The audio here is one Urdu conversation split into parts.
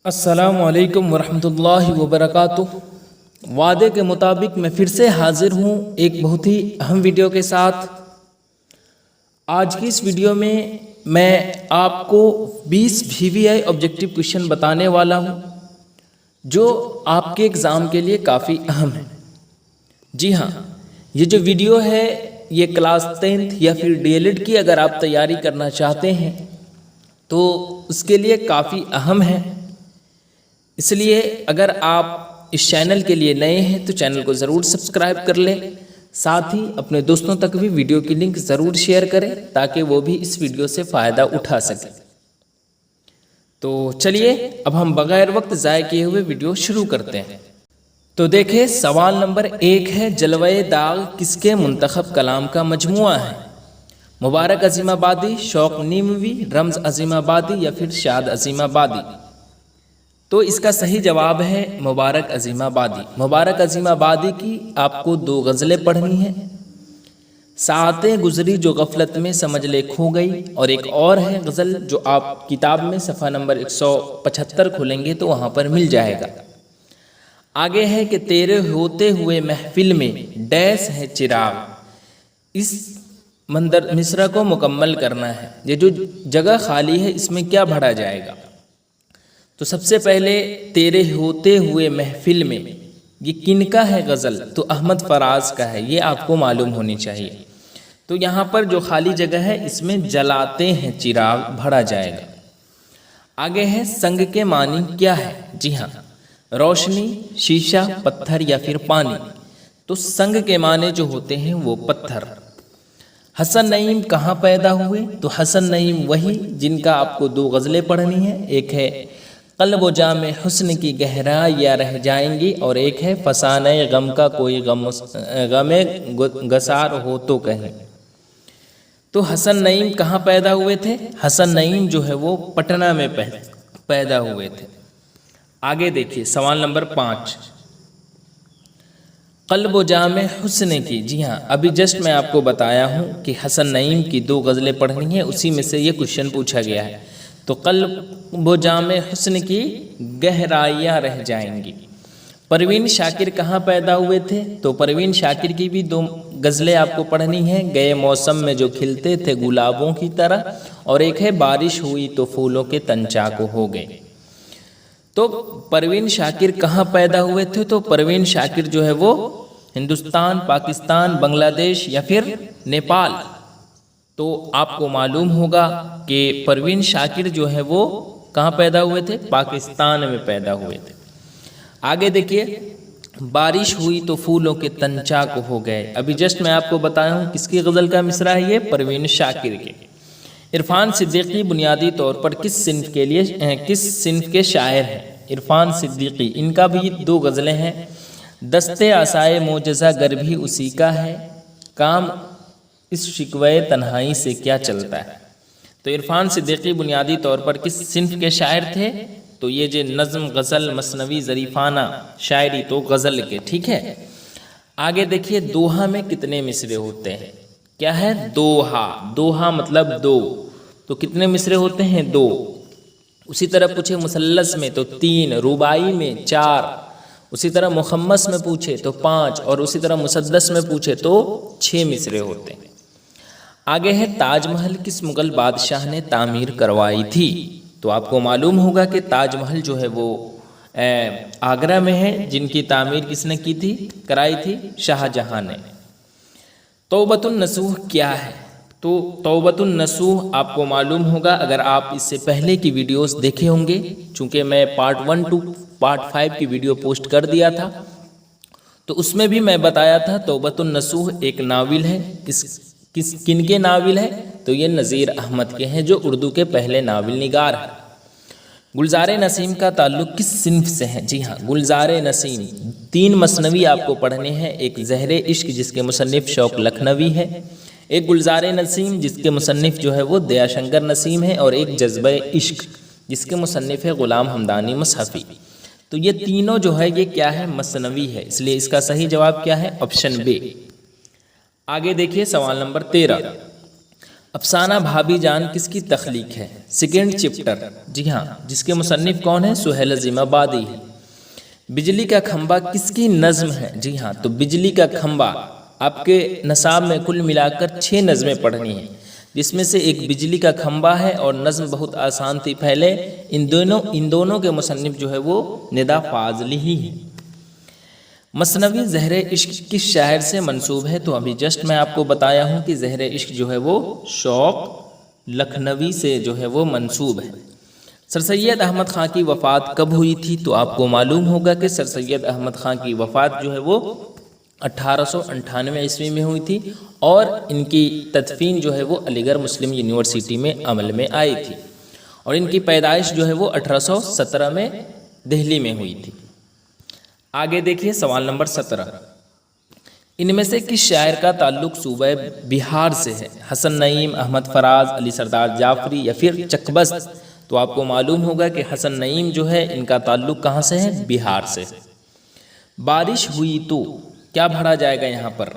السلام علیکم ورحمۃ اللہ وبرکاتہ۔ وعدے کے مطابق میں پھر سے حاضر ہوں ایک بہت ہی اہم ویڈیو کے ساتھ۔ آج کی اس ویڈیو میں آپ کو 20 VVI آبجیکٹیو کویشچن بتانے والا ہوں جو آپ کے ایگزام کے لیے کافی اہم ہے۔ جی ہاں، یہ جو ویڈیو ہے یہ کلاس 10th یا پھر DLED کی اگر آپ تیاری کرنا چاہتے ہیں تو اس کے لیے کافی اہم ہے۔ اس لیے اگر آپ اس چینل کے لیے نئے ہیں تو چینل کو ضرور سبسکرائب کر لیں، ساتھ ہی اپنے دوستوں تک بھی ویڈیو کی لنک ضرور شیئر کریں تاکہ وہ بھی اس ویڈیو سے فائدہ اٹھا سکیں۔ تو چلیے اب ہم بغیر وقت ضائع کیے ہوئے ویڈیو شروع کرتے ہیں۔ تو دیکھیں سوال نمبر 1 ہے، جلوۂ داغ کس کے منتخب کلام کا مجموعہ ہے؟ مبارک عظیم آبادی، شوق نیموی، رمز عظیم آبادی یا پھر شاد عظیم آبادی؟ تو اس کا صحیح جواب ہے مبارک عظیم آبادی۔ مبارک عظیم آبادی کی آپ کو 2 غزلیں پڑھنی ہیں، ساعتیں گزری جو غفلت میں سمجھ لے کھو گئی، اور ایک اور ہے غزل جو آپ کتاب میں صفحہ نمبر 175 کھولیں گے تو وہاں پر مل جائے گا۔ آگے ہے کہ تیرے ہوتے ہوئے محفل میں ڈیس ہے چراغ، اس مصرع کو مکمل کرنا ہے۔ یہ جو جگہ خالی ہے اس میں کیا بھرا جائے گا؟ تو سب سے پہلے تیرے ہوتے ہوئے محفل میں، یہ کن کا ہے غزل؟ تو احمد فراز کا ہے، یہ آپ کو معلوم ہونی چاہیے۔ تو یہاں پر جو خالی جگہ ہے اس میں جلاتے ہیں چراغ بھرا جائے گا۔ آگے ہے سنگ کے معنی کیا ہے؟ جی ہاں، روشنی، شیشہ، پتھر یا پھر پانی؟ تو سنگ کے معنی جو ہوتے ہیں وہ پتھر۔ حسن نعیم کہاں پیدا ہوئے؟ تو حسن نعیم وہی جن کا آپ کو 2 غزلیں پڑھنی ہیں، ایک ہے قلب و جام حسن کی گہرائیاں رہ جائیں گی، اور ایک ہے فسانہ غم کا کوئی غم گسار ہو تو کہیں۔ تو حسن نعیم کہاں پیدا ہوئے تھے؟ حسن نعیم جو ہے وہ پٹنہ میں پیدا ہوئے تھے۔ آگے دیکھیے سوال نمبر 5، قلب و جام حسن کی، جی ہاں ابھی جسٹ میں آپ کو بتایا ہوں کہ حسن نعیم کی 2 غزلیں پڑھنی ہیں، اسی میں سے یہ کویشچن پوچھا گیا ہے۔ تو قلب و جام حسن کی گہرائیاں رہ جائیں گی۔ پروین شاکر کہاں پیدا ہوئے تھے؟ تو پروین شاکر کی بھی 2 غزلیں آپ کو پڑھنی ہیں، گئے موسم میں جو کھلتے تھے گلابوں کی طرح، اور ایک ہے بارش ہوئی تو پھولوں کے تن چاک ہو گئے۔ تو پروین شاکر کہاں پیدا ہوئے تھے؟ تو پروین شاکر جو ہے وہ ہندوستان، پاکستان، بنگلہ دیش یا پھر نیپال؟ تو آپ کو معلوم ہوگا کہ پروین شاکر جو ہے وہ کہاں پیدا ہوئے تھے؟ پاکستان میں پیدا ہوئے تھے۔ آگے دیکھیے بارش ہوئی تو پھولوں کے تن چاک ہو گئے، ابھی جسٹ میں آپ کو بتایا ہوں کس کی غزل کا مصرع ہے، یہ پروین شاکر کے۔ عرفان صدیقی بنیادی طور پر کس صنف کے شاعر ہیں؟ عرفان صدیقی، ان کا بھی 2 غزلیں ہیں، دستے عصائے معجزہ گر بھی اسی کا ہے، کام اس شکوے تنہائی سے کیا چلتا ہے؟ تو عرفان صدیقی بنیادی طور پر کس صنف کے شاعر تھے؟ تو یہ جو نظم، غزل، مثنوی، ظریفانہ شاعری، تو غزل کے، ٹھیک ہے۔ آگے دیکھیے دوہا میں کتنے مصرے ہوتے ہیں؟ کیا ہے؟ دوہا، دوہا مطلب 2، تو کتنے مصرے ہوتے ہیں؟ 2۔ اسی طرح پوچھے مثلث میں تو 3، رباعی میں 4، اسی طرح مخمس میں پوچھے تو 5، اور اسی طرح مسدس میں پوچھے تو 6 مصرے ہوتے ہیں۔ آگے ہے تاج محل کس مغل بادشاہ نے تعمیر کروائی تھی؟ تو آپ کو معلوم ہوگا کہ تاج محل جو ہے وہ آگرہ میں ہے، جن کی تعمیر کس نے کی تھی؟ کرائی تھی شاہ جہاں نے۔ توبۃ النصوح کیا ہے؟ تو توبۃ النصوح آپ کو معلوم ہوگا اگر آپ اس سے پہلے کی ویڈیوز دیکھے ہوں گے، چونکہ میں پارٹ 1 to پارٹ 5 کی ویڈیو پوسٹ کر دیا تھا، تو اس میں بھی میں بتایا تھا توبۃ النصوح ایک ناول ہے۔ کن کے ناول ہے؟ تو یہ نذیر احمد کے ہیں جو اردو کے پہلے ناول نگار ہیں۔ گلزار نسیم کا تعلق کس صنف سے ہے؟ جی ہاں، گلزار نسیم 3 مثنوی آپ کو پڑھنے ہیں، ایک زہر عشق جس کے مصنف شوق لکھنوی ہے، ایک گلزار نسیم جس کے مصنف جو ہے وہ دیا شنکر نسیم ہے، اور ایک جذبہ عشق جس کے مصنف ہے غلام حمدانی مصحفی۔ تو یہ تینوں جو ہے یہ کیا ہے؟ مثنوی ہے، اس لیے اس کا صحیح جواب کیا ہے؟ Option B. آگے دیکھیے سوال نمبر 13، افسانہ بھابی جان کس کی تخلیق ہے؟ سیکنڈ چپٹر، جی ہاں، جس کے مصنف کون ہیں؟ سہیل عظیم آبادی ہے۔ بجلی کا کھمبا کس کی نظم ہے؟ جی ہاں، تو بجلی کا کھمبا آپ کے نصاب میں کل ملا کر 6 نظمیں پڑھنی ہیں، جس میں سے ایک بجلی کا کھمبا ہے، اور نظم بہت آسان تھی پہلے، ان دونوں کے مصنف جو ہے وہ ندا فاضلی ہی ہیں۔ مثنوی زہر عشق کس شاعر سے منسوب ہے؟ تو ابھی جسٹ میں آپ کو بتایا ہوں کہ زہر عشق جو ہے وہ شوق لکھنوی سے جو ہے وہ منسوب ہے۔ سر سید احمد خان کی وفات کب ہوئی تھی؟ تو آپ کو معلوم ہوگا کہ سر سید احمد خان کی وفات جو ہے وہ 1898 عیسوی میں ہوئی تھی، اور ان کی تدفین جو ہے وہ علی گڑھ مسلم یونیورسٹی میں عمل میں آئی تھی، اور ان کی پیدائش جو ہے وہ 1817 میں دہلی میں ہوئی تھی۔ آگے دیکھیے سوال نمبر 17، ان میں سے کس شاعر کا تعلق صوبہ بہار سے ہے؟ حسن نعیم، احمد فراز، علی سردار جعفری یا پھر چکبست؟ تو آپ کو معلوم ہوگا کہ حسن نعیم جو ہے ان کا تعلق کہاں سے ہے؟ بہار سے۔ بارش ہوئی تو کیا بھرا جائے گا یہاں پر؟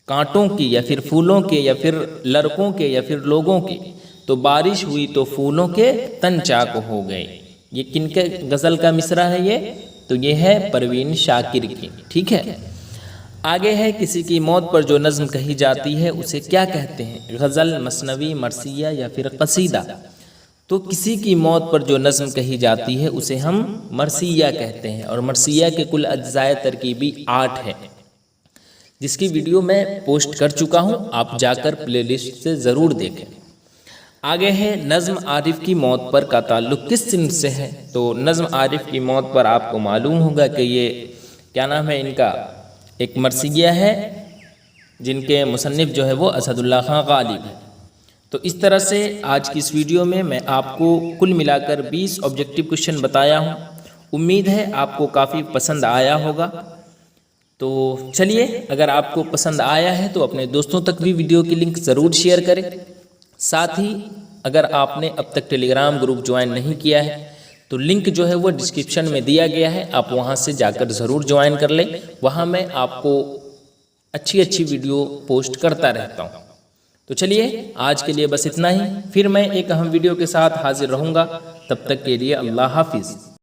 کانٹوں کی یا پھر پھولوں کے یا پھر لڑکوں کے یا پھر لوگوں کے؟ تو بارش ہوئی تو پھولوں کے تن چاک ہو گئے۔ یہ کن کے غزل کا مصرع ہے یہ؟ تو یہ ہے پروین شاکر کی، ٹھیک ہے۔ آگے ہے کسی کی موت پر جو نظم کہی جاتی ہے اسے کیا کہتے ہیں؟ غزل، مثنوی، مرثیہ یا پھر قصیدہ؟ تو کسی کی موت پر جو نظم کہی جاتی ہے اسے ہم مرثیہ کہتے ہیں، اور مرثیہ کے کل اجزاء ترکیبی 8 ہے، جس کی ویڈیو میں پوسٹ کر چکا ہوں، آپ جا کر پلے لسٹ سے ضرور دیکھیں۔ آگے ہے نظم عارف کی موت پر کا تعلق کس صنف سے ہے؟ تو نظم عارف کی موت پر آپ کو معلوم ہوگا کہ یہ کیا نام ہے ان کا، ایک مرثیہ ہے، جن کے مصنف جو ہے وہ اسد اللہ خان غالب ہے۔ تو اس طرح سے آج کی اس ویڈیو میں آپ کو کل ملا کر 20 آبجیکٹیو کوشچن بتایا ہوں، امید ہے آپ کو کافی پسند آیا ہوگا۔ تو چلیے، اگر آپ کو پسند آیا ہے تو اپنے دوستوں تک بھی ویڈیو کی لنک ضرور شیئر کریں، ساتھ ہی اگر آپ نے اب تک ٹیلی گرام گروپ جوائن نہیں کیا ہے تو لنک جو ہے وہ ڈسکرپشن میں دیا گیا ہے، آپ وہاں سے جا کر ضرور جوائن کر لیں، وہاں میں آپ کو اچھی ویڈیو پوسٹ کرتا رہتا ہوں۔ تو چلیے آج کے لیے بس اتنا ہی، پھر میں ایک اہم ویڈیو کے ساتھ حاضر رہوں گا، تب تک کے لیے اللہ حافظ۔